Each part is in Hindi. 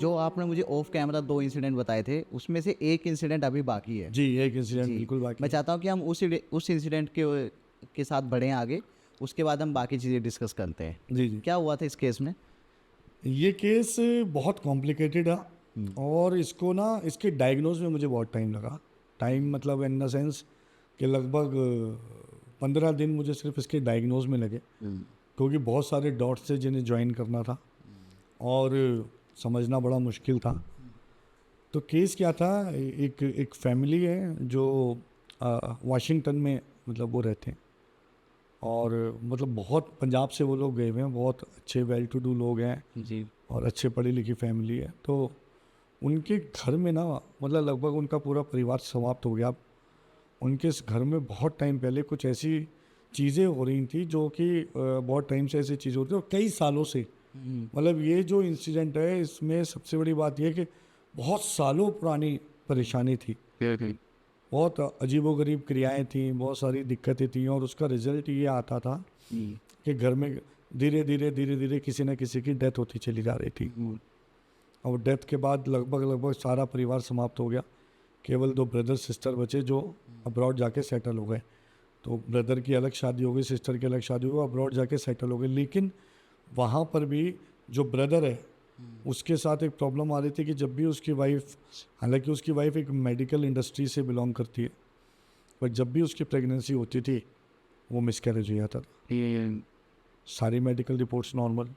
जो आपने मुझे ऑफ कैमरा 2 इंसिडेंट बताए थे, उसमें से एक इंसिडेंट अभी बाकी है। जी, एक इंसिडेंट जी, बिल्कुल बाकी मैं है। चाहता हूँ कि हम उस इंसिडेंट के साथ बढ़ें आगे, उसके बाद हम बाकी चीज़ें डिस्कस करते हैं। जी, जी। क्या हुआ था इस केस में? ये केस बहुत कॉम्प्लिकेटेड है हुँ, और इसको ना इसके डायग्नोज में मुझे बहुत टाइम लगा। टाइम मतलब इन द सेंस कि लगभग 15 दिन मुझे सिर्फ इसके डायग्नोज में लगे, हुँ, क्योंकि बहुत सारे डॉट्स थे जिन्हें ज्वाइन करना था और समझना बड़ा मुश्किल था। तो केस क्या था, एक एक फैमिली है जो वाशिंगटन में मतलब वो रहते हैं और मतलब बहुत पंजाब से वो लोग गए हुए हैं, बहुत अच्छे वेल टू डू लोग हैं जी, और अच्छे पढ़ी लिखी फैमिली है। तो उनके घर में ना मतलब लगभग उनका पूरा परिवार समाप्त हो गया। उनके इस घर में बहुत टाइम पहले कुछ ऐसी चीज़ें हो रही थी जो कि बहुत टाइम से ऐसी चीज़ होती है और कई सालों से। हुँ, मतलब ये जो इंसिडेंट है इसमें सबसे बड़ी बात यह है कि बहुत सालों पुरानी परेशानी थी, बहुत अजीबोगरीब क्रियाएं थी, बहुत सारी दिक्कतें थी और उसका रिजल्ट ये आता था हुँ, कि घर में धीरे धीरे किसी न किसी की डेथ होती चली जा रही थी। हुँ, और डेथ के बाद लगभग लगभग सारा परिवार समाप्त हो गया। केवल 2 ब्रदर सिस्टर बचे जो अब्रॉड जाके सेटल हो गए। तो ब्रदर की अलग शादी हो गई, सिस्टर की अलग शादी हो गई, अब्रॉड जाके सेटल हो गए। लेकिन वहाँ पर भी जो ब्रदर है उसके साथ एक प्रॉब्लम आ रही थी कि जब भी उसकी वाइफ, हालांकि उसकी वाइफ एक मेडिकल इंडस्ट्री से बिलोंग करती है, पर जब भी उसकी प्रेगनेंसी होती थी वो मिसकैरेज हो जाता था। ये सारी मेडिकल रिपोर्ट्स नॉर्मल,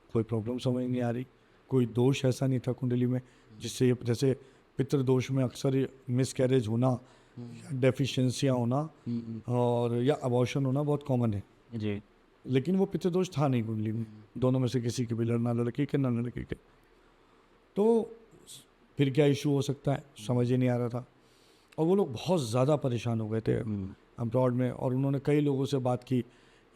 कोई प्रॉब्लम समझ नहीं आ रही, कोई दोष ऐसा नहीं था कुंडली में जिससे जैसे पितृदोष में अक्सर मिसकैरेज होना या डेफिशिएंसियाँ होना हुँ, और या अबॉर्शन होना बहुत कॉमन है। जी, लेकिन वो पितृदोष था नहीं कुंडली में, दोनों में से किसी के भी, ना लड़की के ना लड़के के। तो फिर क्या इशू हो सकता है समझ ही नहीं आ रहा था और वो लोग बहुत ज़्यादा परेशान हो गए थे हुँ, अब्रॉड में और उन्होंने कई लोगों से बात की।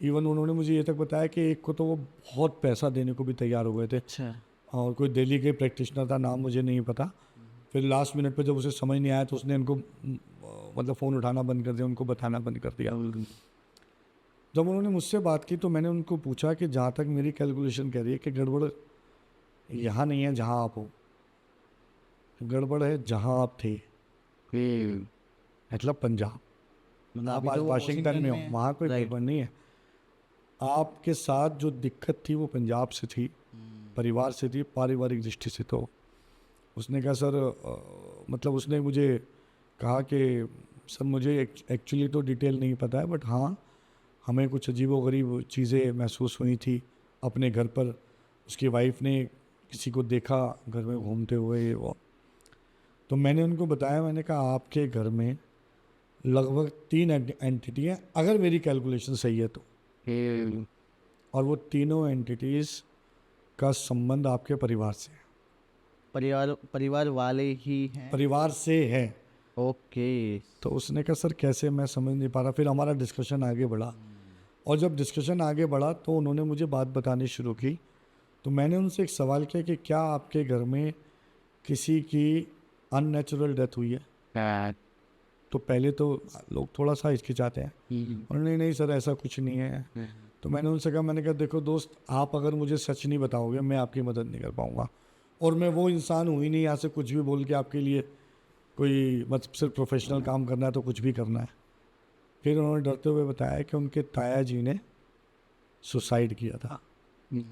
इवन उन्होंने मुझे ये तक बताया कि एक को तो वो बहुत पैसा देने को भी तैयार हो गए थे अच्छा, और कोई दिल्ली के प्रैक्टिशनर था, नाम मुझे नहीं पता। फिर लास्ट मिनट पे जब उसे समझ नहीं आया तो उसने उनको मतलब फ़ोन उठाना बंद कर दिया, उनको बताना बंद कर दिया। हुँ, जब उन्होंने मुझसे बात की तो मैंने उनको पूछा कि जहाँ तक मेरी कैलकुलेशन कह रही है कि गड़बड़ यहाँ नहीं है जहाँ आप हो, गड़बड़ है जहाँ आप थे, ये मतलब पंजाब। मतलब आप अभी आज तो वो वाशिंगटन वॉशिंगटन में हो, में है। वहाँ कोई राइट। गड़बड़ नहीं है। आपके साथ जो दिक्कत थी वो पंजाब से थी, हुँ, परिवार से थी, पारिवारिक दृष्टि से। तो उसने कहा सर मतलब उसने मुझे कहा कि सर मुझे एक्चुअली तो डिटेल नहीं पता है, बट हाँ हमें कुछ अजीबोगरीब चीज़ें महसूस हुई थी अपने घर पर। उसकी वाइफ ने किसी को देखा घर में घूमते हुए ये वो। तो मैंने उनको बताया, मैंने कहा आपके घर में लगभग 3 एंटिटी हैं अगर मेरी कैलकुलेशन सही है तो, ये और वो तीनों एंटिटीज़ का संबंध आपके परिवार से है, परिवार वाले ही हैं? परिवार से है। ओके। तो उसने कहा सर कैसे, मैं समझ नहीं पा रहा। फिर हमारा डिस्कशन आगे बढ़ा और जब डिस्कशन आगे बढ़ा तो उन्होंने मुझे बात बतानी शुरू की। तो मैंने उनसे एक सवाल किया कि क्या आपके घर में किसी की अननेचुरल डेथ हुई है? बैड। तो पहले तो लोग थोड़ा सा हिचकिचाते हैं, हुँ, उन्होंने नहीं सर ऐसा कुछ नहीं है। हुँ, तो मैंने उनसे कहा, मैंने कहा देखो दोस्त, आप अगर मुझे सच नहीं बताओगे मैं आपकी मदद नहीं कर पाऊँगा और मैं वो इंसान हूँ ही नहीं यहाँ से कुछ भी बोल के आपके लिए कोई मतलब सिर्फ प्रोफेशनल काम करना है तो कुछ भी करना है। फिर उन्होंने डरते हुए बताया कि उनके ताया जी ने सुसाइड किया था। हुँ,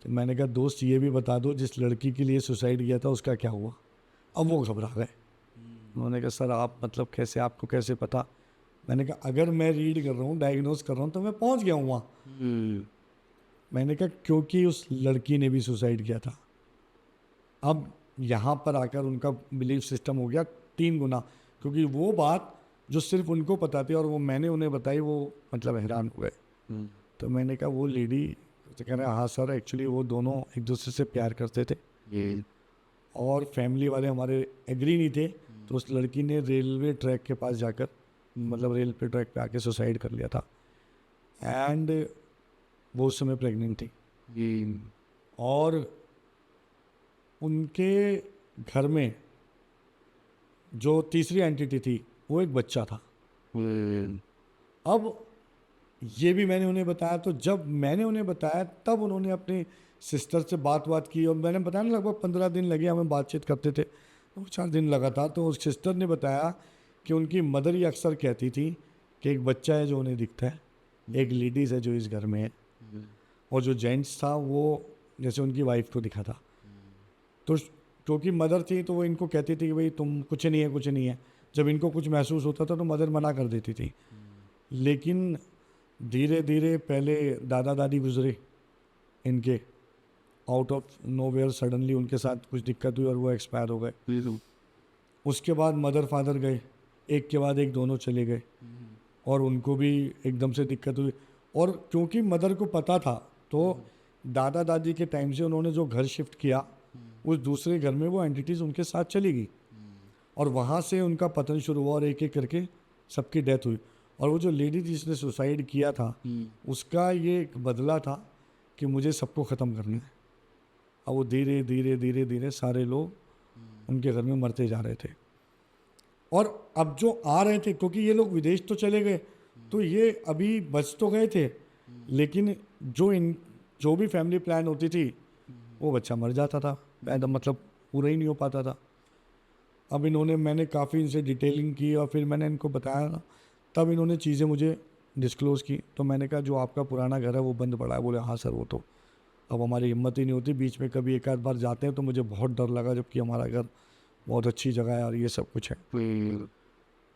तो मैंने कहा दोस्त ये भी बता दो जिस लड़की के लिए सुसाइड किया था उसका क्या हुआ? अब वो घबरा गए। उन्होंने कहा सर आप मतलब कैसे, आपको कैसे पता? मैंने कहा अगर मैं रीड कर रहा हूँ, डायग्नोज कर रहा हूँ तो मैं पहुँच गया हूँ वहाँ। हुँ, मैंने कहा क्योंकि उस लड़की ने भी सुसाइड किया था। अब यहाँ पर आकर उनका बिलीफ सिस्टम हो गया 3 गुना, क्योंकि वो बात जो सिर्फ उनको पता थी और वो मैंने उन्हें बताई, वो मतलब हैरान हो गए। हुँ, तो मैंने कहा वो लेडी, तो कह रहे हाँ सर एक्चुअली वो दोनों एक दूसरे से प्यार करते थे ये और फैमिली वाले हमारे एग्री नहीं थे। तो उस लड़की ने रेलवे ट्रैक के पास जाकर मतलब रेल पे ट्रैक पे आके सुसाइड कर लिया था एंड वो उस समय प्रेग्नेंट थी ये और उनके घर में जो तीसरी एंटिटी थी वो एक बच्चा था। ये अब ये भी मैंने उन्हें बताया। तो जब मैंने उन्हें बताया तब उन्होंने अपनी सिस्टर से बात की, और मैंने बताया ना लगभग 15 दिन लगे हमें बातचीत करते थे, तो 4 दिन लगा था। तो उस सिस्टर ने बताया कि उनकी मदर ये अक्सर कहती थी कि एक बच्चा है जो उन्हें दिखता है, एक लेडीज़ है जो इस घर में है, और जो जेंट्स था वो जैसे उनकी वाइफ को दिखा था। तो क्योंकि मदर थी तो वो इनको कहती थी कि भाई तुम कुछ नहीं है, कुछ नहीं है। जब इनको कुछ महसूस होता था तो मदर मना कर देती थी। लेकिन धीरे धीरे पहले दादा दादी गुजरे इनके, आउट ऑफ नोवेयर सडनली उनके साथ कुछ दिक्कत हुई और वो एक्सपायर हो गए। उसके बाद मदर फादर गए, एक के बाद एक दोनों चले गए, और उनको भी एकदम से दिक्कत हुई। और क्योंकि मदर को पता था तो दादा दादी के टाइम से उन्होंने जो घर शिफ्ट किया उस दूसरे घर में वो एंटिटीज़ उनके साथ चली गई, और वहाँ से उनका पतन शुरू हुआ और एक एक करके सबकी डेथ हुई। और वो जो लेडी जिसने सुसाइड किया था उसका ये एक बदला था कि मुझे सबको ख़त्म करना है। अब वो धीरे धीरे धीरे धीरे सारे लोग उनके घर में मरते जा रहे थे। और अब जो आ रहे थे, क्योंकि ये लोग विदेश तो चले गए तो ये अभी बच तो गए थे, लेकिन जो भी फैमिली प्लान होती थी वो बच्चा मर जाता था, एकदम मतलब पूरा ही नहीं हो पाता था। अब मैंने काफ़ी इनसे डिटेलिंग की और फिर मैंने इनको बताया ना, तब इन्होंने चीज़ें मुझे डिस्क्लोज़ की। तो मैंने कहा जो आपका पुराना घर है वो बंद पड़ा है। बोले हाँ सर, वो तो अब हमारी हिम्मत ही नहीं होती, बीच में कभी एक आध बार जाते हैं तो मुझे बहुत डर लगा, जबकि हमारा घर बहुत अच्छी जगह है और ये सब कुछ है।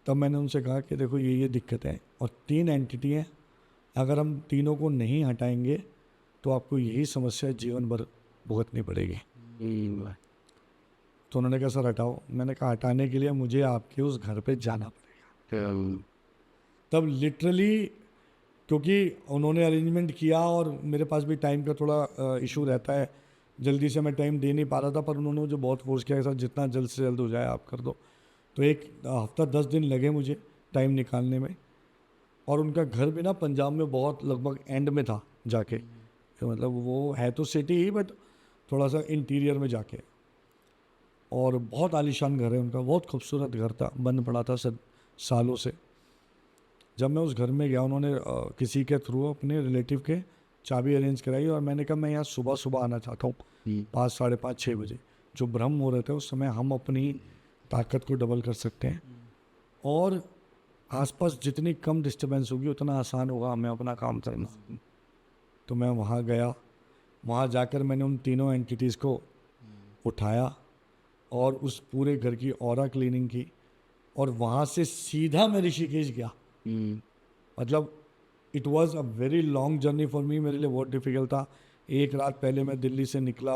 तब मैंने उनसे कहा कि देखो ये दिक्कत है और 3 एंटिटी हैं, अगर हम तीनों को नहीं हटाएंगे तो आपको यही समस्या जीवन भर भुगतनी पड़ेगी। तो उन्होंने कहा सर हटाओ। मैंने कहा हटाने के लिए मुझे आपके उस घर पे जाना पड़ेगा। तब लिटरली, क्योंकि उन्होंने अरेंजमेंट किया और मेरे पास भी टाइम का थोड़ा इशू रहता है, जल्दी से मैं टाइम दे नहीं पा रहा था, पर उन्होंने मुझे बहुत फोर्स किया कि सर जितना जल्द से जल्द हो जाए आप कर दो। तो एक हफ्ता 10 दिन लगे मुझे टाइम निकालने में। और उनका घर भी ना पंजाब में बहुत लगभग एंड में था जाके, तो मतलब वो है तो सिटी ही बट थोड़ा सा इंटीरियर में जाके, और बहुत आलीशान घर है उनका, बहुत खूबसूरत घर था, बंद पड़ा था सालों से। जब मैं उस घर में गया उन्होंने किसी के थ्रू अपने रिलेटिव के चाबी अरेंज कराई, और मैंने कहा मैं यहाँ सुबह सुबह आना चाहता हूँ 5, साढ़े 5, 6 बजे। जो ब्रह्म हो रहे थे उस समय हम अपनी ताकत को डबल कर सकते हैं, और आसपास जितनी कम डिस्टर्बेंस होगी उतना आसान होगा हमें अपना काम करना। तो मैं वहाँ गया, वहाँ जाकर मैंने उन तीनों एंटिटीज़ को उठाया और उस पूरे घर की ऑरा क्लीनिंग की, और वहाँ से सीधा मैं ऋषिकेश गया। मतलब it was a very long journey for me, मेरे लिए बहुत डिफ़िकल्ट था। एक रात पहले मैं दिल्ली से निकला,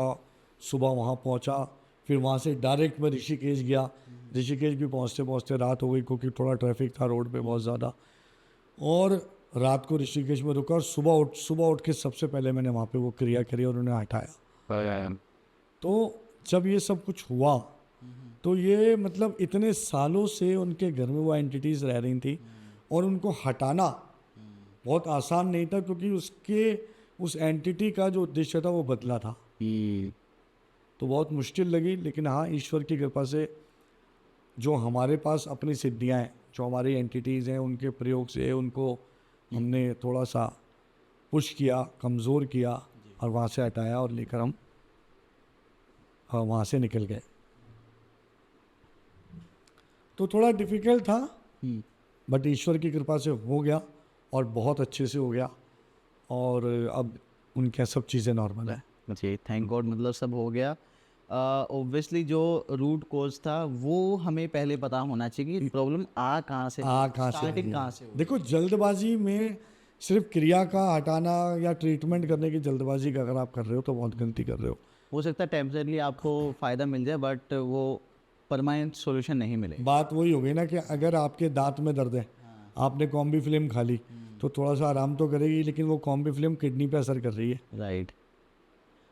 सुबह वहाँ पहुँचा, फिर वहाँ से डायरेक्ट मैं ऋषिकेश गया। ऋषिकेश भी पहुँचते पहुँचते रात हो गई क्योंकि थोड़ा ट्रैफिक था रोड पे बहुत ज़्यादा, और रात को ऋषिकेश में रुका, और सुबह उठ के सबसे पहले मैंने वहाँ पे वो क्रिया करी और उन्हें हटाया। तो जब ये सब कुछ हुआ तो ये मतलब इतने सालों से उनके घर में वो एंटिटीज़ रह रही थी, और उनको हटाना बहुत आसान नहीं था क्योंकि उस एंटिटी का जो उद्देश्य था वो बदला था। तो बहुत मुश्किल लगी, लेकिन हाँ ईश्वर की कृपा से जो हमारे पास अपनी सिद्धियाँ हैं, जो हमारी एंटिटीज़ हैं, उनके प्रयोग से उनको हमने थोड़ा सा पुश किया, कमज़ोर किया, और वहाँ से हटाया और लेकर हम वहाँ से निकल गए। तो थोड़ा डिफ़िकल्ट था बट ईश्वर की कृपा से हो गया, और बहुत अच्छे से हो गया, और अब उनके सब चीज़ें नॉर्मल है। जी थैंक गॉड, मतलब सब हो गया। ऑब्वियसली जो रूट कोज था वो हमें पहले पता होना चाहिए कि प्रॉब्लम कहाँ से, कहाँ से स्टार्टिंग कहाँ से हुई। देखो जल्दबाजी में सिर्फ क्रिया का हटाना या ट्रीटमेंट करने की जल्दबाजी का अगर आप कर रहे हो तो बहुत गलती कर रहे हो सकता है टेम्परेरी आपको फ़ायदा मिल जाए बट वो परमानेंट सॉल्यूशन नहीं मिले। बात वही हो गई ना कि अगर आपके दांत में दर्द है, आपने कॉम्बी फिल्म खा ली तो थोड़ा सा आराम तो करेगी, लेकिन वो कॉम्बी फिल्म किडनी पे असर कर रही है। राइट।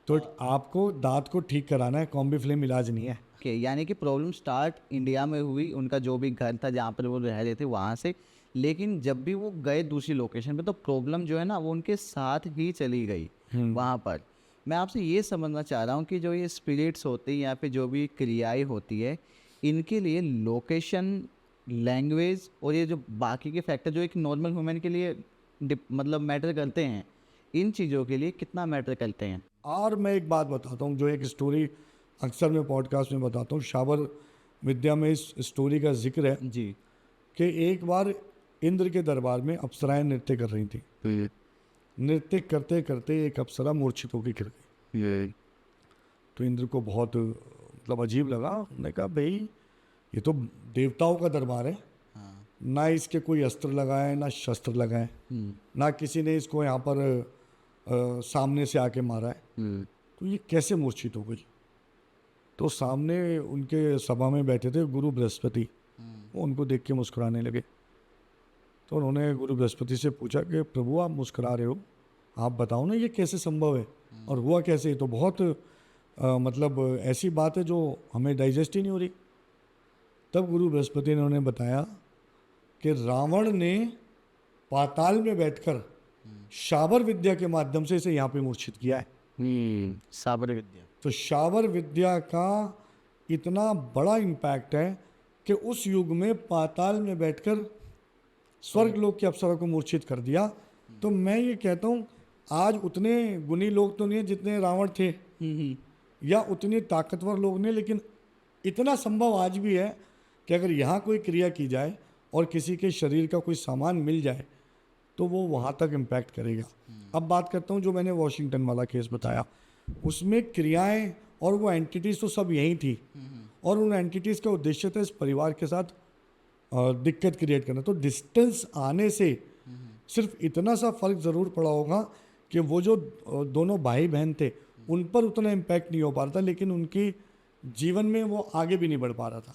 तो आपको दांत को ठीक कराना है, कॉम्बी फिल्म इलाज नहीं है। ओके, यानी कि प्रॉब्लम स्टार्ट इंडिया में हुई, उनका जो भी घर था जहाँ पर वो रह रहे थे वहाँ से, लेकिन जब भी वो गए दूसरी लोकेशन पे तो प्रॉब्लम जो है ना वो उनके साथ ही चली गई वहाँ पर। मैं आपसे ये समझना चाह रहा हूँ कि जो ये स्पिरिट्स होते हैं या फिर जो भी क्रियाएं होती है, इनके लिए लोकेशन, लैंग्वेज और ये जो बाकी के फैक्टर जो एक नॉर्मल ह्यूमन के लिए मतलब मैटर करते हैं, इन चीज़ों के लिए कितना मैटर करते हैं? और मैं एक बात बताता हूँ, जो एक स्टोरी अक्सर मैं पॉडकास्ट में बताता हूँ, शाबर विद्या में इस स्टोरी का जिक्र है जी। कि एक बार इंद्र के दरबार में अप्सराएं नृत्य कर रही थी। नृत्य करते करते एक अप्सरा मूर्छित होकर गिर गई। तो इंद्र को बहुत मतलब अजीब लगा। उन्होंने कहा भाई ये तो देवताओं का दरबार है, हाँ। ना इसके कोई अस्त्र लगाए ना शस्त्र लगाए, ना किसी ने इसको यहाँ पर सामने से आके मारा है, तो ये कैसे मूर्छित हो गई? तो सामने उनके सभा में बैठे थे गुरु बृहस्पति, वो उनको देख के मुस्कुराने लगे। तो उन्होंने गुरु बृहस्पति से पूछा कि प्रभु आप मुस्कुरा रहे हो, आप बताओ ना ये कैसे संभव है और हुआ कैसे? ये तो बहुत मतलब ऐसी बात है जो हमें डाइजेस्ट ही नहीं हो रही। तब गुरु बृहस्पति ने उन्हें बताया कि रावण ने पाताल में बैठकर शाबर विद्या के माध्यम से इसे यहाँ पे मूर्छित किया है। साबर विद्या। तो शाबर विद्या का इतना बड़ा इम्पैक्ट है कि उस युग में पाताल में बैठकर स्वर्ग लोक के अप्सरा को मूर्छित कर दिया। तो मैं ये कहता हूँ आज उतने गुणी लोग तो नहीं है जितने रावण थे, या उतने ताकतवर लोग नहीं, लेकिन इतना संभव आज भी है कि अगर यहाँ कोई क्रिया की जाए और किसी के शरीर का कोई सामान मिल जाए तो वो वहाँ तक इम्पैक्ट करेगा। अब बात करता हूँ जो मैंने वॉशिंगटन वाला केस बताया, उसमें क्रियाएं और वो एंटिटीज़ तो सब यही थी, और उन एंटिटीज़ का उद्देश्य था इस परिवार के साथ दिक्कत क्रिएट करना। तो डिस्टेंस आने से सिर्फ इतना सा फर्क ज़रूर पड़ा होगा कि वो जो दोनों भाई बहन थे उन पर उतना इम्पैक्ट नहीं हो पा रहा था, लेकिन उनकी जीवन में वो आगे भी नहीं बढ़ पा रहा था।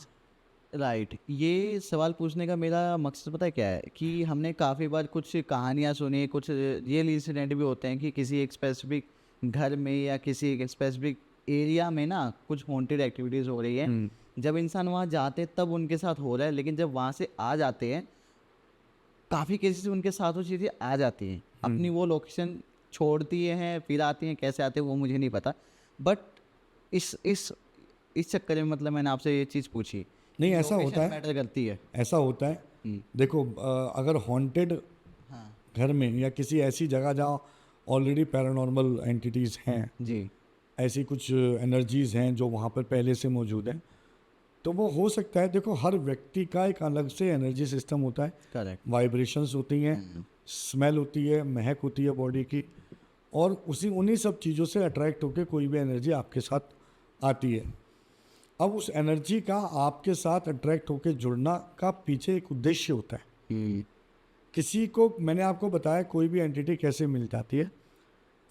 राइट। ये सवाल पूछने का मेरा मकसद पता है क्या है कि हमने काफ़ी बार कुछ कहानियाँ सुनी, कुछ रियल इंसिडेंट भी होते हैं कि किसी एक स्पेसिफिक घर में या किसी एक स्पेसिफिक एरिया में ना कुछ हॉन्टेड एक्टिविटीज़ हो रही है। जब इंसान वहाँ जाते तब उनके साथ हो रहा है, लेकिन जब वहाँ से आ जाते हैं काफ़ी केसेस उनके साथ वो चीज़ें आ जाती हैं, अपनी वो लोकेशन छोड़ती हैं, फिर आती हैं, कैसे आते हैं वो मुझे नहीं पता। बट इस चक्कर में मतलब मैंने आपसे ये चीज़ पूछी। नहीं, ऐसा लोकेशन होता है, मैटर करती है। ऐसा होता है। देखो अगर हॉन्टेड हाँ घर में या किसी ऐसी जगह जहाँ ऑलरेडी पैरानॉर्मल एंटिटीज़ हैं, जी। ऐसी कुछ एनर्जीज़ हैं जो वहाँ पर पहले से मौजूद हैं, तो वो हो सकता है। देखो हर व्यक्ति का एक अलग से एनर्जी सिस्टम होता है, करेक्ट। वाइब्रेशंस होती हैं, स्मेल होती है, महक होती है बॉडी की, और उन्हीं सब चीज़ों से अट्रैक्ट होकर कोई भी एनर्जी आपके साथ आती है। अब उस एनर्जी का आपके साथ अट्रैक्ट होकर जुड़ना का पीछे एक उद्देश्य होता है। किसी को मैंने आपको बताया कोई भी एंटिटी कैसे मिल जाती है।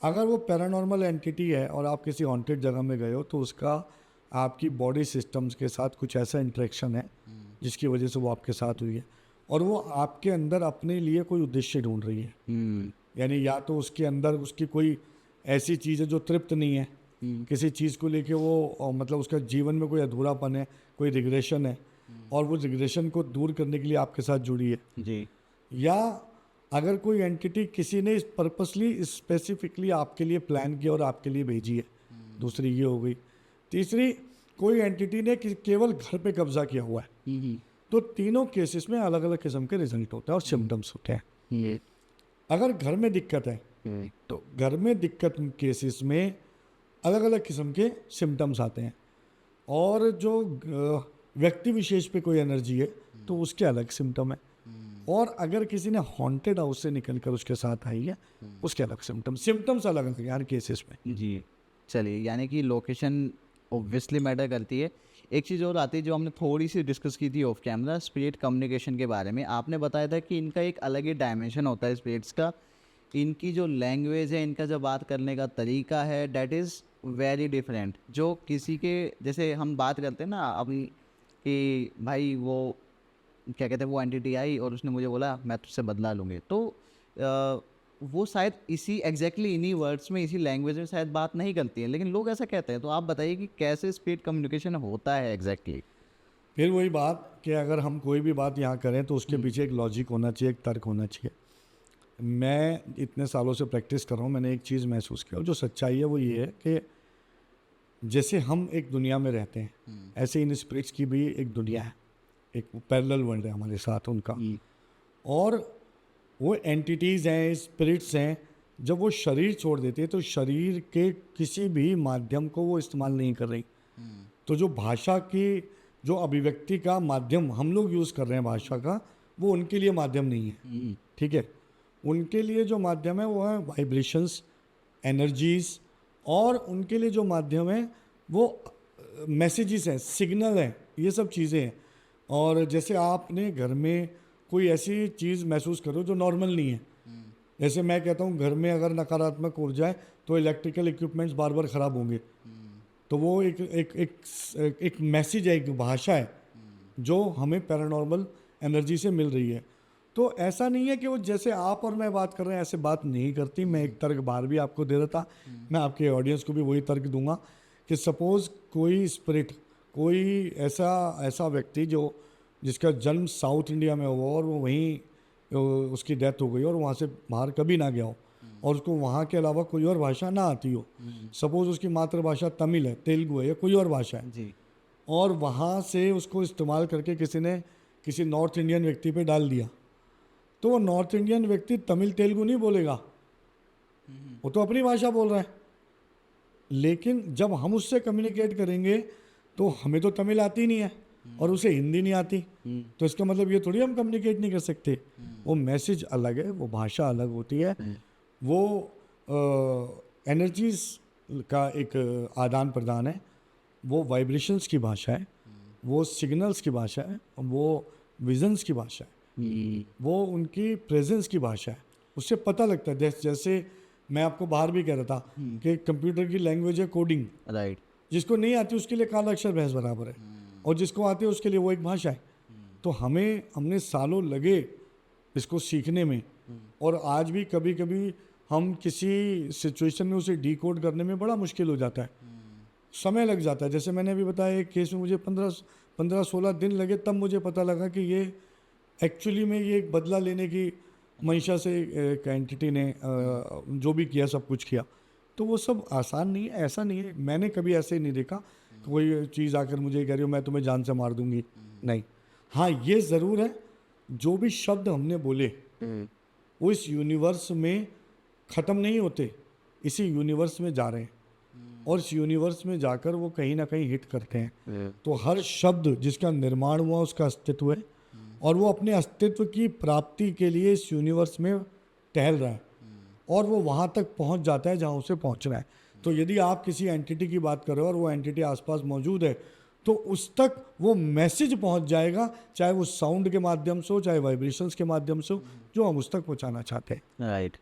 अगर वो पैरानॉर्मल एंटिटी है और आप किसी हॉन्टेड जगह में गए हो तो उसका आपकी बॉडी सिस्टम्स के साथ कुछ ऐसा इंटरेक्शन है जिसकी वजह से वो आपके साथ हुई है, और वो आपके अंदर अपने लिए कोई उद्देश्य ढूंढ रही है। यानी या तो उसके अंदर उसकी कोई ऐसी चीज़ है जो तृप्त नहीं है, किसी चीज़ को लेके वो मतलब उसका जीवन में कोई अधूरापन है, कोई रिग्रेशन है, और वो रिग्रेशन को दूर करने के लिए आपके साथ जुड़ी है जी। या अगर कोई एंटिटी किसी ने पर्पसली स्पेसिफिकली आपके लिए प्लान किया और आपके लिए भेजी है। दूसरी ये हो गई। तीसरी, कोई एंटिटी ने केवल घर पे कब्जा किया हुआ है। तो तीनों केसेस में अलग अलग किस्म के रिजल्ट होते हैं और सिम्टम्स होते हैं। अगर घर में दिक्कत है तो घर में दिक्कत केसेस में अलग अलग किस्म के सिम्टम्स आते हैं, और जो व्यक्ति विशेष पे कोई एनर्जी है तो उसके अलग सिम्टम है, और अगर किसी ने हॉन्टेड हाउस से निकलकर उसके साथ आई है उसके अलग सिम्टम्स अलग अलग हैं हर केसेस में। जी। चलिए, यानी कि लोकेशन ऑब्वियसली मैटर करती है। एक चीज़ और आती है जो हमने थोड़ी सी डिस्कस की थी ऑफ कैमरा, स्पिरिट कम्युनिकेशन के बारे में। आपने बताया था कि इनका एक अलग ही डायमेंशन होता है स्पिरिट्स का, इनकी जो लैंग्वेज है, इनका जो बात करने का तरीका है, डैट इज़ वेरी डिफरेंट। जो किसी के जैसे हम बात करते हैं ना अभी कि भाई वो क्या कहते हैं, वो एंटिटी आई और उसने मुझे बोला मैं तुझसे बदला लूँगी, तो वो शायद इसी एग्जैक्टली इन्हीं वर्ड्स में, इसी लैंग्वेज में शायद बात नहीं करती है, लेकिन लोग ऐसा कहते हैं। तो आप बताइए कि कैसे स्पिरिट कम्युनिकेशन होता है एग्जैक्टली। फिर वही बात कि अगर हम कोई भी बात यहाँ करें तो उसके पीछे एक लॉजिक होना चाहिए, एक तर्क होना चाहिए। मैं इतने सालों से प्रैक्टिस कर रहा हूँ, मैंने एक चीज़ महसूस किया और जो सच्चाई है वो ये है कि जैसे हम एक दुनिया में रहते हैं ऐसे इन स्पिरिट्स की भी एक दुनिया है, एक पैरेलल वर्ल्ड है हमारे साथ उनका, और वो एंटिटीज़ हैं, स्पिरिट्स हैं, जब वो शरीर छोड़ देते हैं तो शरीर के किसी भी माध्यम को वो इस्तेमाल नहीं कर रही। तो जो भाषा की जो अभिव्यक्ति का माध्यम हम लोग यूज़ कर रहे हैं भाषा का, वो उनके लिए माध्यम नहीं है। ठीक है, उनके लिए जो माध्यम है वो है वाइब्रेशंस, एनर्जीज, और उनके लिए जो माध्यम है वो मैसेजेस हैं, सिग्नल हैं, ये सब चीज़ें हैं। और जैसे आपने घर में कोई ऐसी चीज़ महसूस करो जो नॉर्मल नहीं है, जैसे मैं कहता हूँ घर में अगर नकारात्मक ऊर्जा है तो इलेक्ट्रिकल इक्विपमेंट्स बार बार ख़राब होंगे, तो वो एक मैसेज है, एक भाषा है जो हमें पैरानॉर्मल एनर्जी से मिल रही है। तो ऐसा नहीं है कि वो जैसे आप और मैं बात कर रहे हैं ऐसे बात नहीं करती। मैं एक तर्क बाहर भी आपको दे रहा था, मैं आपके ऑडियंस को भी वही तर्क दूंगा कि सपोज़ कोई स्पिरिट, कोई ऐसा व्यक्ति जिसका जन्म साउथ इंडिया में हुआ और वो वहीं उसकी डेथ हो गई और वहाँ से बाहर कभी ना गया हो और उसको वहाँ के अलावा कोई और भाषा ना आती हो, सपोज़ उसकी मातृभाषा तमिल है, तेलुगु है या कोई और भाषा है जी, और वहाँ से उसको इस्तेमाल करके किसी ने किसी नॉर्थ इंडियन व्यक्ति पे डाल दिया, तो वो नॉर्थ इंडियन व्यक्ति तमिल तेलुगु नहीं बोलेगा, वो तो अपनी भाषा बोल रहा है। लेकिन जब हम उससे कम्युनिकेट करेंगे तो हमें तो तमिल आती नहीं है और उसे हिंदी नहीं आती, तो इसका मतलब ये थोड़ी हम कम्युनिकेट नहीं कर सकते। वो मैसेज अलग है, वो भाषा अलग होती है, वो एनर्जीज का एक आदान प्रदान है, वो वाइब्रेशंस की भाषा है, वो सिग्नल्स की भाषा है, वो विजन्स की भाषा है, वो उनकी प्रेजेंस की भाषा है। उससे पता लगता है, जैसे मैं आपको बाहर भी कह रहा था कि कंप्यूटर की लैंग्वेज है कोडिंग, राइट, जिसको नहीं आती उसके लिए काला अक्षर भैंस बराबर है, और जिसको आती है उसके लिए वो एक भाषा है। तो हमने सालों लगे इसको सीखने में, और आज भी कभी कभी हम किसी सिचुएशन में उसे डिकोड करने में बड़ा मुश्किल हो जाता है, समय लग जाता है। जैसे मैंने अभी बताया एक केस में मुझे 15-16 दिन लगे, तब मुझे पता लगा कि ये एक्चुअली में ये एक बदला लेने की मंशा से एक एंटिटी ने जो भी किया सब कुछ किया। तो वो सब आसान नहीं है, ऐसा नहीं है, मैंने कभी ऐसे नहीं देखा कोई चीज़ आकर मुझे कह रही हो मैं तुम्हें जान से मार दूंगी, नहीं। हाँ, ये ज़रूर है, जो भी शब्द हमने बोले वो इस यूनिवर्स में ख़त्म नहीं होते, इसी यूनिवर्स में जा रहे हैं और इस यूनिवर्स में जाकर वो कहीं ना कहीं हिट करते हैं। तो हर शब्द जिसका निर्माण हुआ उसका अस्तित्व है और वो अपने अस्तित्व की प्राप्ति के लिए इस यूनिवर्स में टहल रहा है और वो वहाँ तक पहुँच जाता है जहाँ उसे पहुँचना है। तो यदि आप किसी एंटिटी की बात कर रहे हो और वो एंटिटी आसपास मौजूद है तो उस तक वो मैसेज पहुँच जाएगा, चाहे वो साउंड के माध्यम से हो, चाहे वाइब्रेशंस के माध्यम से हो, जो हम उस तक पहुँचाना चाहते हैं। राइट।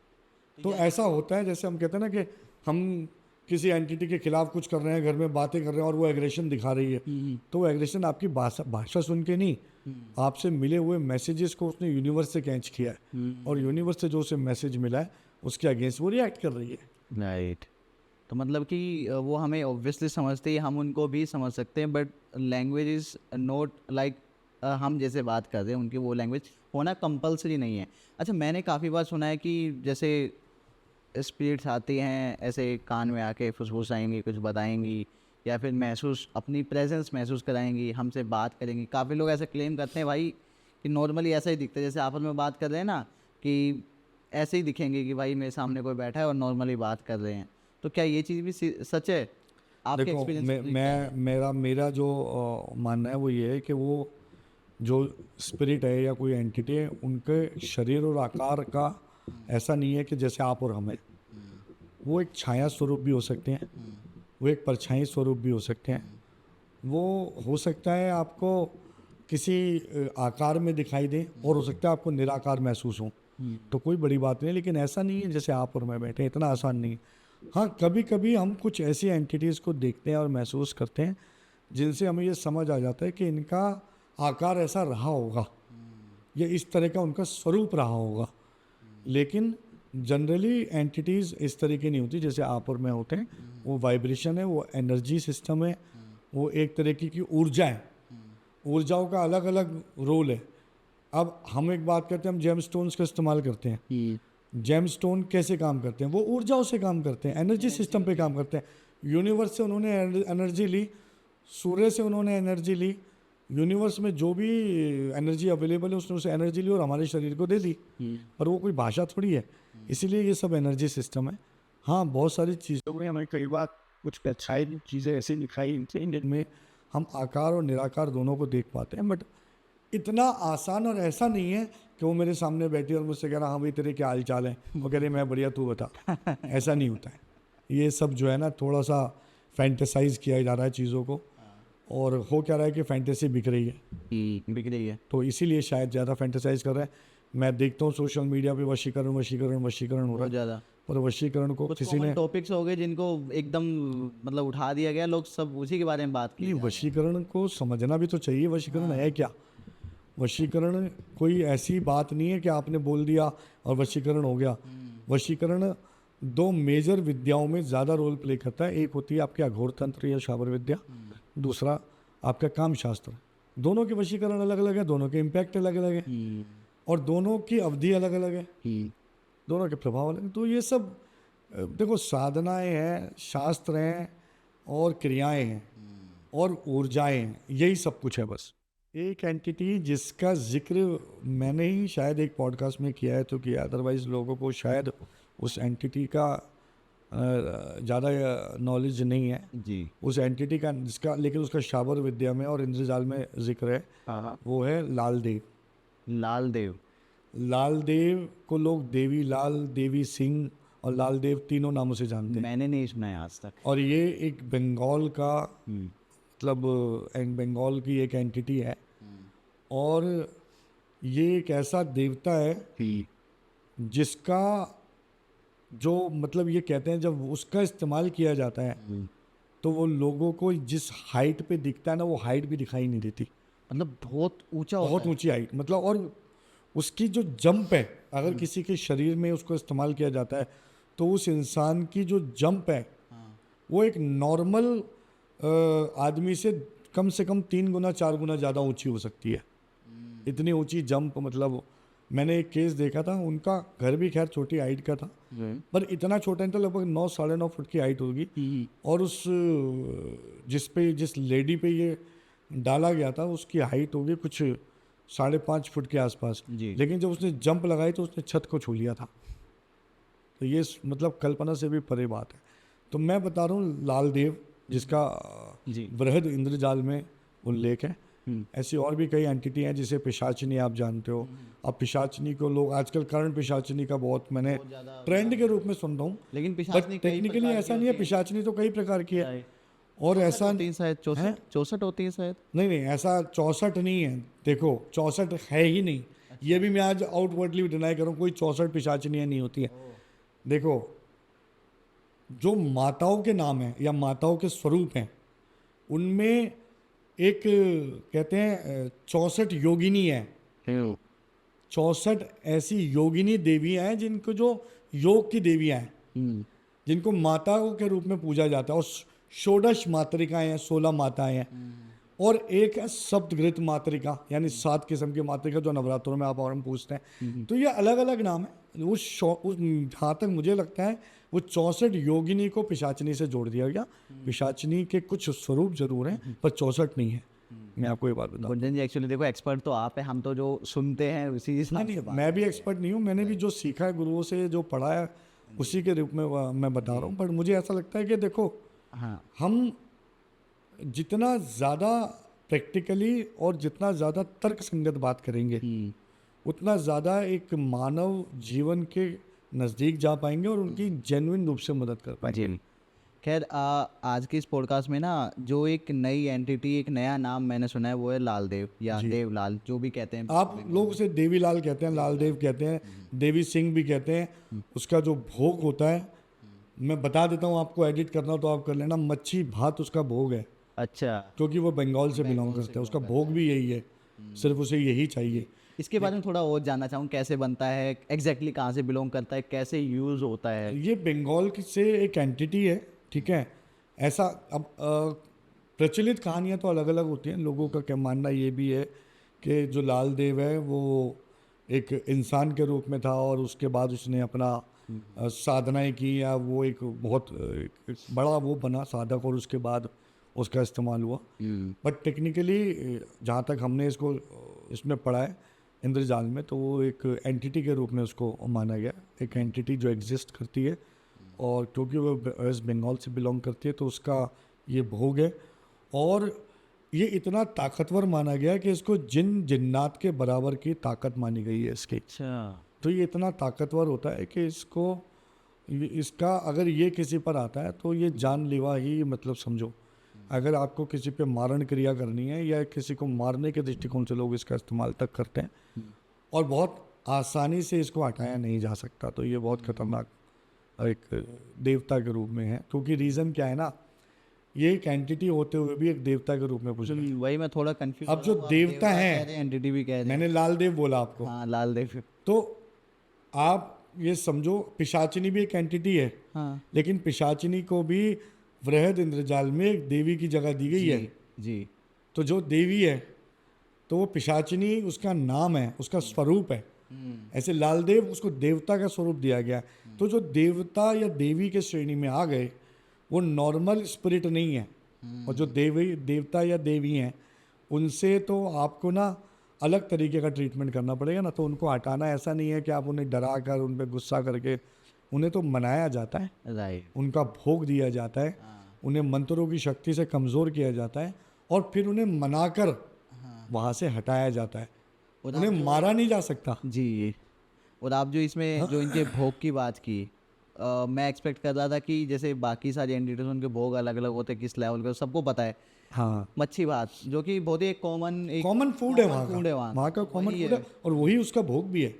तो ऐसा होता है जैसे हम कहते हैं ना कि हम किसी एंटिटी के खिलाफ कुछ कर रहे हैं, घर में बातें कर रहे हैं और वो एग्रेशन दिखा रही है, तो वो एग्रेशन आपकी भाषा सुन के नहीं, आपसे मिले हुए मैसेजेस को उसने यूनिवर्स से कैच किया है और यूनिवर्स से जो उसे मैसेज मिला है उसके अगेंस्ट वो रिएक्ट कर रही है। राइट। तो मतलब कि वो हमें ऑब्वियसली समझते ही हम उनको भी समझ सकते हैं, but language is not like हम जैसे बात कर रहे हैं उनकी वो लैंग्वेज होना कंपलसरी नहीं है। अच्छा, मैंने काफ़ी बार सुना है कि जैसे स्पिरिट्स आती हैं ऐसे कान में आके फुसफुसाएंगी, कुछ बताएंगी या फिर अपनी प्रेजेंस महसूस कराएंगी, हमसे बात करेंगी। काफ़ी लोग ऐसे क्लेम करते हैं भाई कि नॉर्मली ऐसा ही दिखता है, जैसे आपस में बात कर रहे हैं ना कि ऐसे ही दिखेंगे कि भाई मेरे सामने कोई बैठा है और नॉर्मली बात कर रहे हैं। तो क्या ये चीज़ भी सच है आपके देखो, एक्सपीरियंस? मेरा जो मानना है वो ये है कि वो जो स्पिरिट है या कोई एंटिटी है उनके शरीर और आकार का ऐसा नहीं है कि जैसे आप और हम हैं। वो एक छाया स्वरूप भी हो सकते हैं, वो एक परछाई स्वरूप भी हो सकते हैं, वो हो सकता है आपको किसी आकार में दिखाई दे और हो सकता है आपको निराकार महसूस हो, तो कोई बड़ी बात नहीं। लेकिन ऐसा नहीं है जैसे आप और मैं बैठे, इतना आसान नहीं है। हाँ, कभी कभी हम कुछ ऐसी एंटिटीज़ को देखते हैं और महसूस करते हैं जिनसे हमें ये समझ आ जाता है कि इनका आकार ऐसा रहा होगा, या इस तरह का उनका स्वरूप रहा होगा। लेकिन जनरली एंटिटीज़ इस तरह की नहीं होती जैसे आप और मैं होते हैं। वो वाइब्रेशन है, वो एनर्जी सिस्टम है, वो एक तरह की ऊर्जा है। ऊर्जाओं का अलग अलग रोल है। अब हम एक बात करते हैं, हम जेम स्टोन्स का इस्तेमाल करते हैं। जेम स्टोन कैसे काम करते हैं? वो ऊर्जाओं से काम करते हैं, एनर्जी सिस्टम पे काम करते हैं। यूनिवर्स से उन्होंने एनर्जी ली, सूर्य से उन्होंने एनर्जी ली, यूनिवर्स में जो भी एनर्जी अवेलेबल है उसने उसे एनर्जी ली और हमारे शरीर को दे दी। पर वो कोई भाषा थोड़ी है, इसीलिए ये सब एनर्जी सिस्टम है। हाँ, बहुत सारी चीज़ों में हमें कई बार कुछ पेप्साइड चीज़ें ऐसी दिखाई जिनमें हम आकार और निराकार दोनों को देख पाते हैं, बट इतना आसान और ऐसा नहीं है कि वो मेरे सामने बैठी और मुझसे कह रहा हाँ भाई तेरे क्या हाल चाल है, वो कह रही मैं बढ़िया तू बता। ऐसा नहीं होता है। ये सब जो है ना थोड़ा सा फैंटेसाइज किया जा रहा है चीज़ों को, और हो क्या रहा है कि फैंटेसी बिक रही है, बिक रही है। तो इसीलिए शायद ज़्यादा फैंटेसाइज कर रहे हैं। मैं देखता हूँ सोशल मीडिया पे वशीकरण वशीकरण वशीकरण हो रहा बहुत है, ज़्यादा पर वशीकरण को कुछ किसी ने टॉपिक्स हो गए जिनको एकदम मतलब उठा दिया गया, लोग सब उसी के बारे में बात की। नहीं, वशीकरण को समझना भी तो चाहिए। वशीकरण है क्या? वशीकरण कोई ऐसी बात नहीं है कि आपने बोल दिया और वशीकरण हो गया। वशीकरण दो मेजर विद्याओं में ज़्यादा रोल प्ले करता है। एक होती है आपके अघोर तंत्र या शाबर विद्या, दूसरा आपका काम शास्त्र। दोनों के वशीकरण अलग अलग है, दोनों के इम्पैक्ट अलग अलग है, और दोनों की अवधि अलग अलग है, दोनों के प्रभाव अलग। तो ये सब देखो, साधनाएं हैं, शास्त्र हैं, और क्रियाएं हैं, और ऊर्जाएं हैं, यही सब कुछ है। बस एक एंटिटी जिसका जिक्र मैंने ही शायद एक पॉडकास्ट में किया है तो किया, अदरवाइज लोगों को शायद उस एंटिटी का ज़्यादा नॉलेज नहीं है। जी। उस एंटिटी का जिसका लेकिन उसका शाबर विद्या में और इंद्रजाल में जिक्र है, वो है लाल देव। लाल देव। लाल देव को लोग देवी लाल, देवी सिंह और लाल देव तीनों नामों से जानते हैं। मैंने नहीं सुना है आज तक। और ये एक बंगाल का मतलब बंगाल की एक एंटिटी है, और ये एक ऐसा देवता है जिसका जो मतलब ये कहते हैं जब उसका इस्तेमाल किया जाता है तो वो लोगों को जिस हाइट पे दिखता है ना, वो हाइट भी दिखाई नहीं देती। मतलब बहुत ऊंचा होता बहुत है। ऊंची हाइट, मतलब, और उसकी जो जंप है, अगर किसी के शरीर में उसको इस्तेमाल किया जाता है तो उस इंसान की जो जंप है वो एक नॉर्मल आदमी से कम 3 गुना 4 गुना ज़्यादा ऊंची हो सकती है। इतनी ऊंची जंप, मतलब मैंने एक केस देखा था, उनका घर भी खैर छोटी हाइट का था, पर इतना छोटा नहीं था, लगभग 9 साढ़े 9 फुट की हाइट होगी। और उस जिस लेडी पे ये डाला गया था उसकी हाइट होगी कुछ 5.5 फुट के आसपास, जी। लेकिन जब उसने जंप लगाई तो उसने छत को छू लिया था। तो ये मतलब कल्पना से भी परे बात है। तो मैं बता रहा हूँ लाल देव, जिसका जी। बृहद इंद्रजाल में उल्लेख है। ऐसी और भी कई एंटिटी हैं, जिसे पिशाचिनी आप जानते हो। अब पिशाचिनी को लोग आजकल करंट पिशाचिनी का बहुत मैंने ट्रेंड के रूप में सुन रहा हूँ, लेकिन बट पिशाचिनी कई टेक्निकली प्रकार ऐसा की नहीं है। होती पिशाचिनी तो कई प्रकार की है, है। और 64 ऐसा होती है शायद, 64 होती है शायद। नहीं, ऐसा 64 नहीं है। देखो 64 है ही नहीं। ये भी मैं आज आउटवर्डली डिनाई करूँ, कोई 64 पिशाचिनियाँ नहीं होती है। देखो, जो माताओं के नाम हैं या माताओं के स्वरूप हैं, उनमें एक कहते हैं 64 योगिनी है। 64 ऐसी योगिनी देवियाँ हैं जिनको जो योग की देवियाँ हैं, जिनको माताओं के रूप में पूजा जाता है। और षोडश मातृकाएं हैं, 16 माताएं हैं, और एक है सप्तघृत मातृका, यानी 7 किस्म की मातृका जो नवरात्रों में आप और हम पूछते हैं। तो ये अलग अलग नाम है। जहाँ तक मुझे लगता है वो 64 योगिनी को पिशाचिनी से जोड़ दिया गया। पिशाचिनी के कुछ स्वरूप जरूर हैं, पर 64 नहीं है। मैं आपको ये बात बताऊं। गुंजन जी, एक्चुअली देखो, एक्सपर्ट तो आप है, हम तो जो सुनते हैं उसी हिसाब से बात मैं भी एक्सपर्ट नहीं हूँ, मैंने भी जो सीखा है गुरुओं से, जो पढ़ा है, उसी के रूप में मैं बता रहा हूँ। पर मुझे ऐसा लगता है कि देखो, हाँ। हम जितना ज़्यादा प्रैक्टिकली और जितना ज़्यादा तर्क संगत बात करेंगे, उतना ज़्यादा एक मानव जीवन के नज़दीक जा पाएंगे और उनकी जेन्युइन रूप से मदद कर पाएंगे। खैर, आज के इस पॉडकास्ट में ना जो एक नई एंटिटी, एक नया नाम मैंने सुना है, वो है लाल देव या देवलाल, जो भी कहते हैं। आप लोग उसे देवी लाल कहते हैं, लाल देव कहते हैं, देवी सिंह भी कहते हैं। उसका जो भोग होता है, मैं बता देता हूँ आपको, एडिट करना हो तो आप कर लेना, मच्छी भात उसका भोग है। अच्छा। क्योंकि वो बंगाल से बिलोंग करता है, उसका भोग भी यही है, सिर्फ उसे यही चाहिए। इसके बारे में थोड़ा और जानना चाहूँ, कैसे बनता है, एग्जैक्टली कहाँ से बिलोंग करता है, कैसे यूज़ होता है। ये बंगाल से एक एंटिटी है, ठीक है। ऐसा अब प्रचलित कहानियाँ तो अलग अलग होती हैं। लोगों का क्या मानना ये भी है कि जो लाल देव है वो एक इंसान के रूप में था, और उसके बाद उसने अपना साधनाएं की, या वो एक बहुत एक बड़ा वो बना साधक, और उसके बाद उसका इस्तेमाल हुआ। बट टेक्निकली जहाँ तक हमने इसको इसमें पढ़ा है इंद्रजाल में, तो वो एक एंटिटी के रूप में उसको माना गया, एक एंटिटी जो एग्जिस्ट करती है, और क्योंकि वो वेस्ट बंगाल से बिलोंग करती है तो उसका ये भोग है। और ये इतना ताकतवर माना गया कि इसको जिन जिन्नात के बराबर की ताकत मानी गई है इसकी। अच्छा। तो ये इतना ताकतवर होता है कि इसका अगर ये किसी पर आता है तो ये जानलेवा ही, मतलब समझो अगर आपको किसी पे मारण क्रिया करनी है या किसी को मारने के दृष्टिकोण से लोग इसका इस्तेमाल तक करते हैं, और बहुत आसानी से इसको हटाया नहीं जा सकता। तो ये बहुत खतरनाक एक देवता के रूप में है, क्योंकि रीज़न क्या है ना, ये एक एंटिटी होते हुए भी एक देवता के रूप में पूछ रहे हैं। वही मैं थोड़ा कंफ्यूज अब जो देवता है, एंटिटी भी कह रहे हैं। मैंने लाल देव बोला आपको, हाँ, लाल देव। तो आप ये समझो पिशाचिनी भी एक एंटिटी है, हाँ लेकिन पिशाचिनी को भी वृहद इंद्रजाल में एक देवी की जगह दी गई है। जी। तो जो देवी है तो वो पिशाचिनी उसका नाम है, उसका स्वरूप है। ऐसे लालदेव उसको देवता का स्वरूप दिया गया। तो जो देवता या देवी के श्रेणी में आ गए वो नॉर्मल स्पिरिट नहीं है, और जो देवता या देवी हैं उनसे तो आपको ना अलग तरीके का ट्रीटमेंट करना पड़ेगा ना। तो उनको हटाना ऐसा नहीं है कि आप उन्हें डरा कर उन पर गुस्सा करके, उन्हें तो मनाया जाता है, राइट। उनका भोग दिया जाता है, उन्हें मंत्रों की शक्ति से कमज़ोर किया जाता है, और फिर उन्हें मनाकर वहाँ से हटाया जाता है। उन्हें मारा नहीं जा सकता। जी। और आप जो इसमें जो इनके भोग की बात की, मैं एक्सपेक्ट कर रहा था कि जैसे बाकी सारी एंटिटीज उनके भोग अलग अलग होते हैं, किस लेवल के, सबको पता है। हाँ, मच्छी भात जो कि बहुत ही एक कॉमन फूड है वहाँ का कॉमन फूड है, और वही उसका भोग भी है,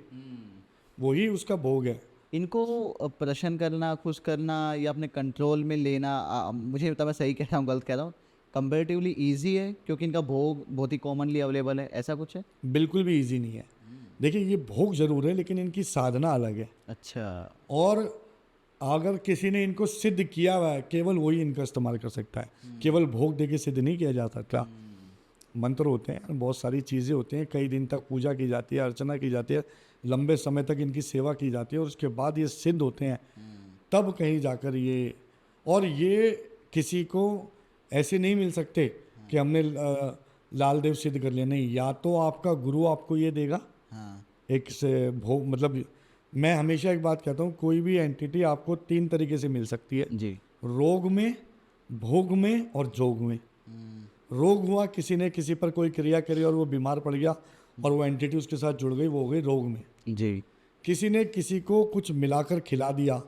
वही उसका भोग है। इनको प्रश्न करना, खुश करना या अपने कंट्रोल में लेना, मुझे पता मैं सही कह रहा हूँ गलत कह रहा हूँ, कंपेरेटिवली ईजी है क्योंकि इनका भोग बहुत ही कॉमनली अवेलेबल है, ऐसा कुछ है? बिल्कुल भी इजी नहीं है। देखिए ये भोग जरूर है लेकिन इनकी साधना अलग है। अच्छा। और अगर किसी ने इनको सिद्ध किया हुआ है केवल वही इनका इस्तेमाल कर सकता है, केवल भोग दे के सिद्ध नहीं किया जा सकता। मंत्र होते हैं, बहुत सारी चीज़ें होती हैं, कई दिन तक पूजा की जाती है, अर्चना की जाती है, लंबे समय तक इनकी सेवा की जाती है, और उसके बाद ये सिद्ध होते हैं तब कहीं जाकर ये, और ये किसी को ऐसे नहीं मिल सकते कि हमने लाल देव सिद्ध कर लिया, नहीं, या तो आपका गुरु आपको ये देगा एक से भोग, मतलब मैं हमेशा एक बात कहता हूँ, कोई भी एंटिटी आपको 3 तरीके से मिल सकती है जी। रोग में, भोग में और जोग में। रोग हुआ किसी ने किसी पर कोई क्रिया करी और वो बीमार पड़ गया और वो एंटिटी उसके साथ जुड़ गई, वो हो गई रोग में। जी। किसी ने किसी को कुछ मिलाकर खिला दिया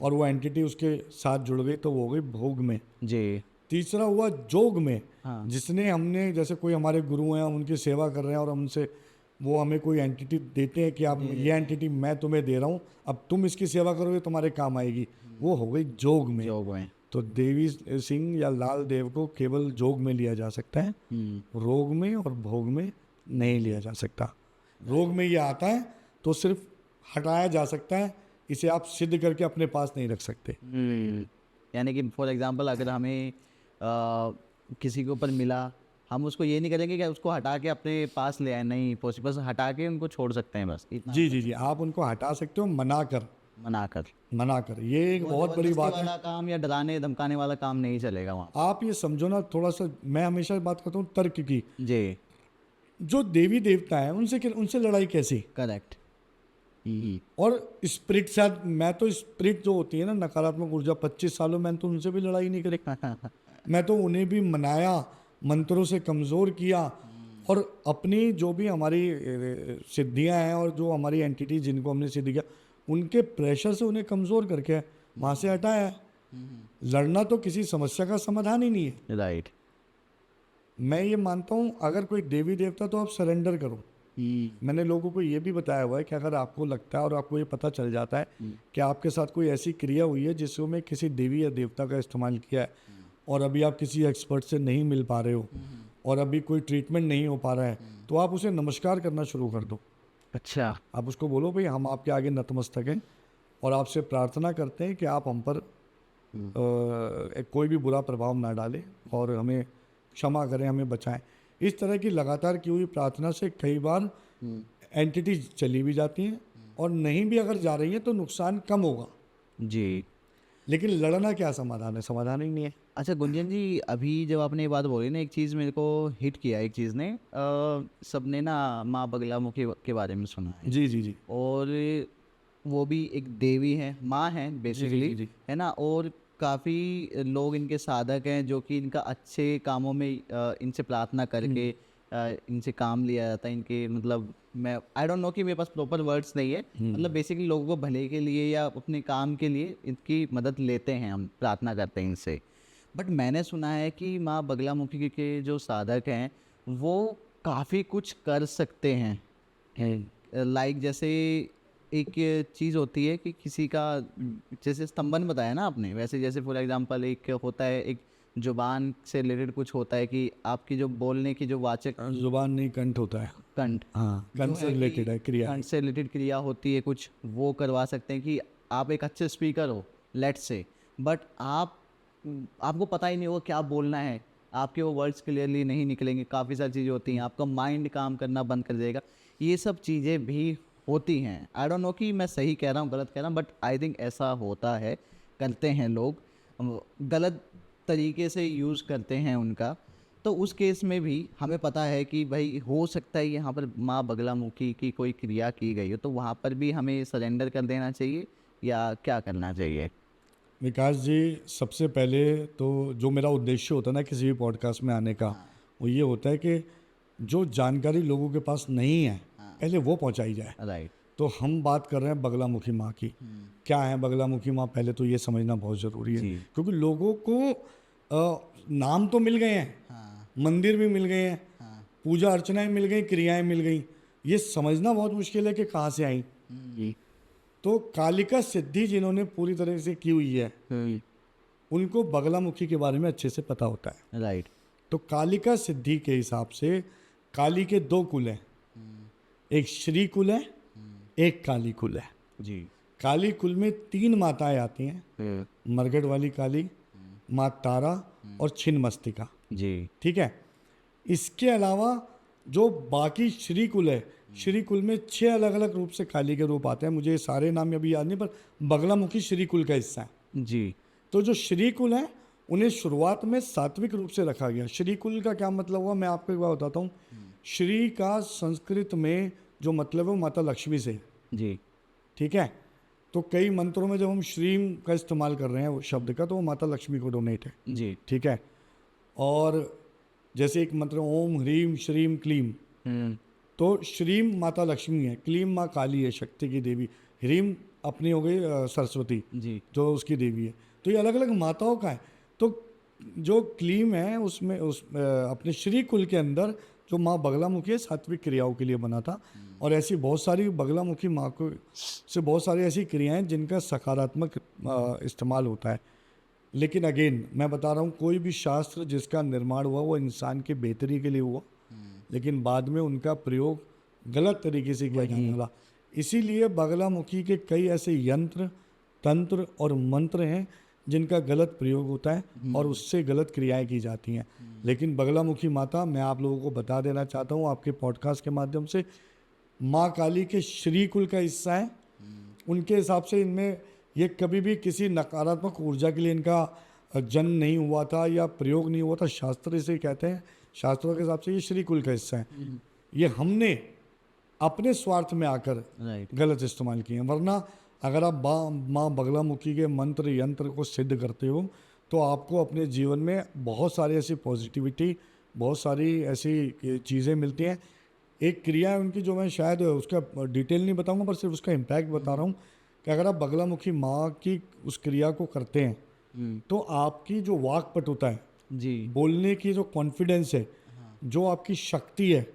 और वो एंटिटी उसके साथ जुड़ गई, तो वो हो गई भोग में। जी। तीसरा हुआ जोग में, हाँ। जिसने हमने, जैसे कोई हमारे गुरु हैं, हम उनकी सेवा कर रहे हैं और हमसे वो हमें कोई एंटिटी देते हैं कि आप ये एंटिटी मैं तुम्हें दे रहा हूँ, अब तुम इसकी सेवा करोगे तुम्हारे काम आएगी, वो हो गई जोग में। जोग में। तो देवी सिंह या लाल देव को केवल जोग में लिया जा सकता है, रोग में और भोग में नहीं लिया जा सकता। रोग में ये आता है तो सिर्फ हटाया जा सकता है, इसे आप सिद्ध करके अपने पास नहीं रख सकते। यानी कि फॉर एग्जांपल अगर हमें किसी के ऊपर मिला, हम उसको ये नहीं करेंगे कि उसको हटा के अपने पास ले आए, नहीं पॉसिबल, बस हटा के उनको छोड़ सकते हैं, बस इतना। जी जी जी, आप उनको हटा सकते हो मनाकर। ये एक बहुत बड़ी बात है। वाला काम या डराने धमकाने वाला काम नहीं चलेगा वहाँ। आप ये समझो ना, थोड़ा सा मैं हमेशा बात करता हूँ तर्क की। जी। जो देवी देवता है उनसे लड़ाई कैसी? करेक्ट। और स्पिरिट साथ, मैं तो स्पिरिट जो होती है ना, नकारात्मक ऊर्जा, 25 सालों में तो उनसे भी लड़ाई नहीं करी। मैं तो उन्हें भी मनाया, मंत्रों से कमज़ोर किया, और अपनी जो भी हमारी सिद्धियां हैं और जो हमारी एंटिटी जिनको हमने सिद्ध किया, उनके प्रेशर से उन्हें कमज़ोर करके वहाँ से हटाया। लड़ना तो किसी समस्या का समाधान ही नहीं है। राइट। मैं ये मानता हूँ अगर कोई देवी देवता तो आप सरेंडर करो। मैंने लोगों को ये भी बताया हुआ है कि अगर आपको लगता है और आपको ये पता चल जाता है कि आपके साथ कोई ऐसी क्रिया हुई है जिसमें किसी देवी या देवता का इस्तेमाल किया है, और अभी आप किसी एक्सपर्ट से नहीं मिल पा रहे हो और अभी कोई ट्रीटमेंट नहीं हो पा रहा है, तो आप उसे नमस्कार करना शुरू कर दो। अच्छा। आप उसको बोलो भाई हम आपके आगे नतमस्तक हैं और आपसे प्रार्थना करते हैं कि आप हम पर कोई भी बुरा प्रभाव ना डालें और हमें क्षमा करें, हमें बचाएं। इस तरह की लगातार की हुई प्रार्थना से कई बार एंटिटी चली भी जाती हैं, और नहीं भी अगर जा रही हैं तो नुकसान कम होगा। जी। लेकिन लड़ना क्या समाधान है? समाधान ही नहीं है। अच्छा गुंजन जी, अभी जब आपने ये बात बोली ना, एक चीज़ मेरे को हिट किया, एक चीज़ ने सबने ना माँ बगलामुखी के बारे में सुना है, जी जी जी और वो भी एक देवी है, माँ है जी जी बेसिकली, जी जी है ना। और काफ़ी लोग इनके साधक हैं जो कि इनका अच्छे कामों में इनसे प्रार्थना करके इनसे काम लिया जाता है, इनके मतलब मैं आई डोंट नो कि मेरे पास प्रॉपर वर्ड्स नहीं है, मतलब बेसिकली लोगों को भले के लिए या अपने काम के लिए इनकी मदद लेते हैं, हम प्रार्थना करते हैं इनसे। बट मैंने सुना है कि माँ बगलामुखी के जो साधक हैं वो काफ़ी कुछ कर सकते हैं, लाइक जैसे एक चीज़ होती है कि किसी का, जैसे स्तंभन बताया ना आपने, वैसे जैसे फॉर एग्जांपल एक होता है, एक जुबान से रिलेटेड कुछ होता है कि आपकी जो बोलने की जो वाचक जुबान नहीं कंठ होता है। कंठ हाँ, जो कंठ से है कि रिलेटेड है क्रिया। कंठ से रिलेटेड क्रिया होती है कुछ, वो करवा सकते हैं कि आप एक अच्छे स्पीकर हो लेट से, बट आपको पता ही नहीं होगा क्या बोलना है, आपके वो वर्ड्स क्लियरली नहीं निकलेंगे, काफ़ी सारी चीज़ें होती हैं, आपका माइंड काम करना बंद कर देगा, ये सब चीज़ें भी होती हैं। आई डोंट नो कि मैं सही कह रहा हूँ गलत कह रहा हूँ, बट आई थिंक ऐसा होता है, करते हैं लोग, गलत तरीके से यूज़ करते हैं उनका। तो उस केस में भी हमें पता है कि भाई हो सकता है यहाँ पर माँ बगलामुखी की कोई क्रिया की गई हो, तो वहाँ पर भी हमें सरेंडर कर देना चाहिए या क्या करना चाहिए? विकास जी, सबसे पहले तो जो मेरा उद्देश्य होता है ना किसी भी पॉडकास्ट में आने का, वो ये होता है कि जो जानकारी लोगों के पास नहीं है पहले वो पहुंचाई जाए। राइट। तो हम बात कर रहे हैं बगलामुखी माँ की। क्या है बगलामुखी माँ, पहले तो ये समझना बहुत ज़रूरी है, जी। क्योंकि लोगों को नाम तो मिल गए हैं, हाँ। मंदिर भी मिल गए हैं, हाँ। पूजा अर्चनाएं मिल गई, क्रियाएं मिल गई, ये समझना बहुत मुश्किल है कि कहाँ से आई। जी। तो कालिका सिद्धि जिन्होंने पूरी तरह से की हुई है उनको बगलामुखी के बारे में अच्छे से पता होता है। राइट। तो कालिका सिद्धि के हिसाब से काली के दो कुल हैं, एक श्री कुल है, एक काली कुल है। जी। काली कुल में 3 माताएं आती हैं, मरगढ़ वाली काली, माँ तारा और छिन्नमस्तिका। जी। ठीक है। इसके अलावा जो बाकी श्री कुल है, श्री कुल में 6 अलग अलग रूप से काली के रूप आते हैं, मुझे ये सारे नाम अभी याद नहीं, पर बगलामुखी श्री कुल का हिस्सा है। जी। तो जो श्री कुल है उन्हें शुरुआत में सात्विक रूप से रखा गया। श्री कुल का क्या मतलब हुआ, मैं आपको एक बार बताता हूँ। श्री का संस्कृत में जो मतलब है वो माता लक्ष्मी से है। जी। ठीक है। तो कई मंत्रों में जब हम श्रीम का इस्तेमाल कर रहे हैं वो शब्द का, तो वो माता लक्ष्मी को डोनेट है। जी। ठीक है। और जैसे एक मंत्र ओम ह्रीम श्रीम क्लीम, तो श्रीम माता लक्ष्मी है, क्लीम माँ काली है, शक्ति की देवी, ह्रीम अपनी हो गई सरस्वती जी। जो उसकी देवी है। तो ये अलग अलग माताओं का है। तो जो क्लीम है उसमें अपने श्री कुल के अंदर जो माँ बगलामुखी है सात्विक क्रियाओं के लिए बना था। और ऐसी बहुत सारी बगलामुखी माँ को से बहुत सारी ऐसी क्रियाएं जिनका सकारात्मक इस्तेमाल होता है। लेकिन अगेन मैं बता रहा हूँ, कोई भी शास्त्र जिसका निर्माण हुआ वो इंसान के बेहतरी के लिए हुआ, लेकिन बाद में उनका प्रयोग गलत तरीके से किया जाने लगा। इसीलिए बगलामुखी के कई ऐसे यंत्र, तंत्र और मंत्र हैं जिनका गलत प्रयोग होता है और उससे गलत क्रियाएं की जाती हैं। लेकिन बगलामुखी माता, मैं आप लोगों को बता देना चाहता हूँ आपके पॉडकास्ट के माध्यम से, माँ काली के श्री कुल का हिस्सा है। उनके हिसाब से इनमें ये कभी भी किसी नकारात्मक ऊर्जा के लिए इनका जन्म नहीं हुआ था या प्रयोग नहीं हुआ था। शास्त्र इसे कहते हैं, शास्त्रों के हिसाब से ये श्री कुल का हिस्सा है। ये हमने अपने स्वार्थ में आकर राइट। गलत इस्तेमाल किए हैं। वरना अगर आप माँ बगलामुखी के मंत्र यंत्र को सिद्ध करते हो तो आपको अपने जीवन में बहुत सारी ऐसी पॉजिटिविटी, बहुत सारी ऐसी चीज़ें मिलती हैं। एक क्रिया है उनकी जो मैं शायद उसका डिटेल नहीं बताऊंगा, पर सिर्फ उसका इम्पैक्ट बता रहा हूँ कि अगर आप बगलामुखी माँ की उस क्रिया को करते हैं तो आपकी जो वाक्पटुता है, जी। बोलने की जो कॉन्फिडेंस है, जो आपकी शक्ति है,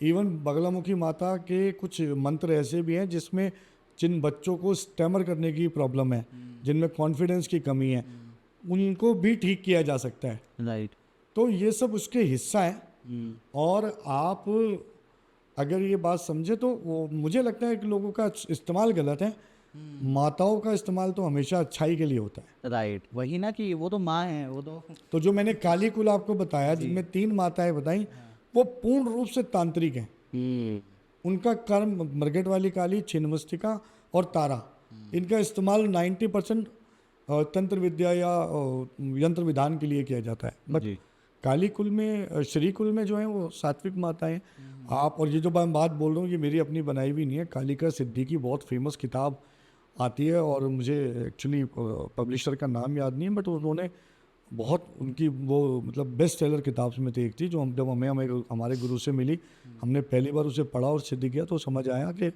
इवन बगलामुखी माता के कुछ मंत्र ऐसे भी हैं जिसमें जिन बच्चों को स्टैमर करने की प्रॉब्लम है, जिनमें कॉन्फिडेंस की कमी है, उनको भी ठीक किया जा सकता है। राइट। तो ये सब उसके हिस्सा है। और आप अगर ये बात समझे तो वो मुझे लगता है कि लोगों का इस्तेमाल गलत है। माताओं का इस्तेमाल तो हमेशा अच्छाई के लिए होता है। राइट, वही ना कि वो तो माँ है, वो तो तो जो मैंने काली कुल आपको बताया जिनमें 3 माताएं बताई, वो पूर्ण रूप से तांत्रिक हैं। उनका कर्म मरगट वाली काली, छिन्नमस्तिका और तारा, इनका इस्तेमाल 90% तंत्र विद्या या यंत्र विधान के लिए किया जाता है। बट जी। काली कुल में श्री कुल में जो है वो सात्विक माताएं आप, और ये जो मैं बात बोल रहा हूँ ये मेरी अपनी बनाई हुई नहीं है, कालिका सिद्धि की बहुत फेमस किताब आती है, और मुझे एक्चुअली पब्लिशर का नाम याद नहीं है, बट उन्होंने बहुत उनकी वो मतलब बेस्ट सेलर किताब में से एक थी, जो जब हमें हमारे गुरु से मिली, हमने पहली बार उसे पढ़ा और सिद्ध किया तो समझ आया कि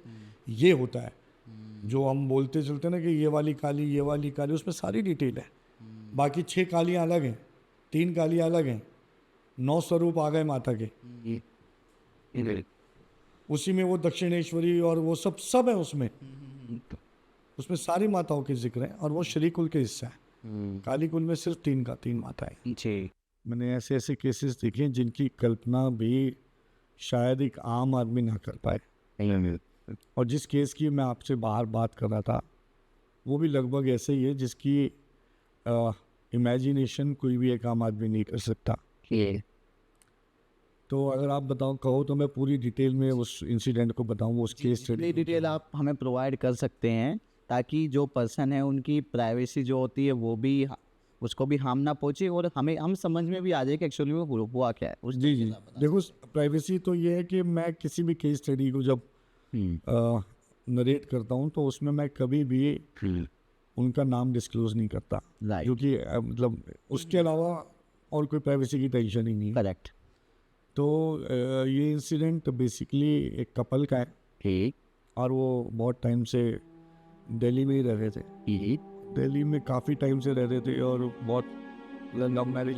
ये होता है जो हम बोलते चलते हैं ना कि ये वाली काली, उसमें सारी डिटेल है। बाकी 6 कालियाँ अलग हैं, 3 कालियाँ अलग हैं, 9 स्वरूप आ गए माता के, उसी में वो दक्षिणेश्वरी और वो सब है उसमें सारी माताओं के जिक्र है, और वो श्री कुल के हिस्सा है। काली कुल में सिर्फ 3 माताएं। जी। मैंने ऐसे ऐसे केसेस देखे हैं जिनकी कल्पना भी शायद एक आम आदमी ना कर पाए, और जिस केस की मैं आपसे बाहर बात कर रहा था वो भी लगभग ऐसे ही है जिसकी इमेजिनेशन कोई भी एक आम आदमी नहीं कर सकता। तो अगर आप बताओ कहो तो मैं पूरी डिटेल में उस इंसिडेंट को बताऊं, उस केस जितनी स्टडी। डिटेल आप हमें प्रोवाइड कर सकते हैं ताकि जो पर्सन है उनकी प्राइवेसी जो होती है वो भी उसको भी हार्म ना पहुंचे, और हम समझ में भी आ जाए कि एक्चुअली वो हुआ क्या है उस जी जी, देखो प्राइवेसी तो ये है कि मैं किसी भी केस स्टडी को जब नरेट करता हूँ तो उसमें मैं कभी भी उनका नाम डिस्क्लोज नहीं करता, Right. क्योंकि मतलब उसके अलावा और कोई प्राइवेसी की टेंशन ही नहीं है। करेक्ट। तो ये इंसिडेंट बेसिकली एक कपल का है, ठीक। और वो बहुत टाइम से दिल्ली में ही रह रहे थे। दिल्ली में काफ़ी टाइम से रह रहे थे, और बहुत लव मैरिज